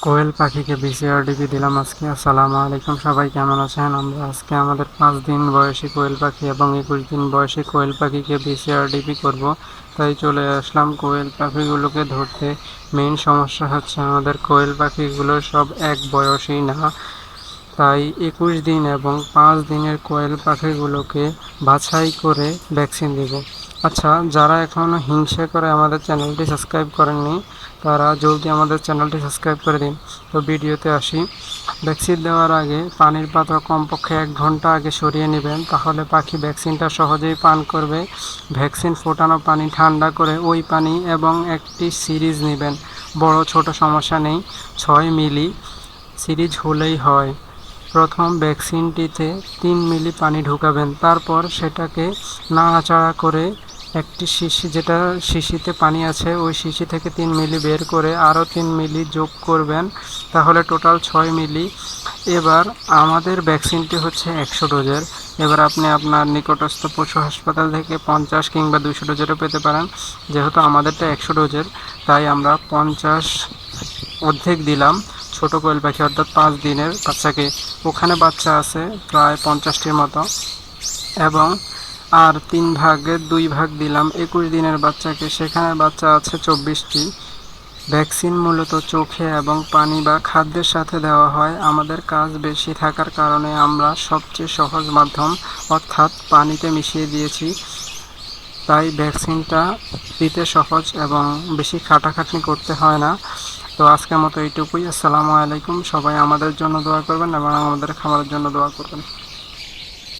কোয়েল পাখিকে বিসিআরডিপি দিলাম আজকে। আসসালামু আলাইকুম, সবাই কেমন আছেন? আমরা আজকে আমাদের 5 দিন বয়সী কোয়েল পাখি এবং 21 দিন বয়সী কোয়েল পাখিকে বিসিআরডিপি করব। তাই চলে আসলাম কোয়েল পাখিগুলোকে ধরতে। মেইন সমস্যা হচ্ছে আমাদের কোয়েল পাখিগুলো সব এক বয়সী না, তাই 21 দিন এবং 5 দিনের কোয়েল পাখিগুলোকে বাছাই করে ভ্যাকসিন দেব। আচ্ছা, যারা এখনও হিংসা করে আমাদের চ্যানেলটি সাবস্ক্রাইব করেননি তারা জলদি আমাদের চ্যানেলটি সাবস্ক্রাইব করে দিন। তো ভিডিওতে আসি। ভ্যাকসিন দেওয়ার আগে পানির পাত্র কমপক্ষে 1 ঘন্টা আগে সরিয়ে নেবেন, তাহলে পাখি ভ্যাকসিনটা সহজেই পান করবে। ভ্যাকসিন ফোটানো পানি ঠান্ডা করে ওই পানি এবং একটি সিরিজ নেবেন। বড় ছোট সমস্যা নেই, 6 মিলি সিরিজ হলেই হয়। প্রথম ভ্যাকসিনটিতে 3 মিলি পানি ঢুকাবেন, তারপর সেটাকে নাড়াচাড়া করে একটি শিশি, যেটা শিশিতে পানি আছে ওই শিশি থেকে 3 মিলি বের করে আরও 3 মিলি যোগ করবেন, তাহলে টোটাল 6 মিলি। এবার আমাদের ভ্যাকসিনটি হচ্ছে 100 ডোজের। এবার আপনি আপনার নিকটস্থ পশু হাসপাতাল থেকে 50 কিংবা 200 ডোজেরও পেতে পারেন। যেহেতু আমাদেরটা 100 ডোজের, তাই আমরা 50 অর্ধেক দিলাম ছোট কোয়েল পাখি, অর্থাৎ 5 দিনের বাচ্চাকে। ওখানে বাচ্চা আছে প্রায় 50টির মতো, এবং আর 3 ভাগের 2 ভাগ দিলাম 21 দিনের বাচ্চাকে, সেখানে বাচ্চা আছে 24টি। ভ্যাকসিন মূলত চোখে এবং পানি বা খাদ্যের সাথে দেওয়া হয়। আমাদের কাজ বেশি থাকার কারণে আমরা সবচেয়ে সহজ মাধ্যম অর্থাৎ পানিতে মিশিয়ে দিয়েছি, তাই ভ্যাকসিনটা দিতে সহজ এবং বেশি খাটাখাটনি করতে হয় না। তো আজকের মতো এইটুকুই। আসসালামু আলাইকুম। সবাই আমাদের জন্য দোয়া করবেন এবং আমাদের খামারের জন্য দোয়া করবেন।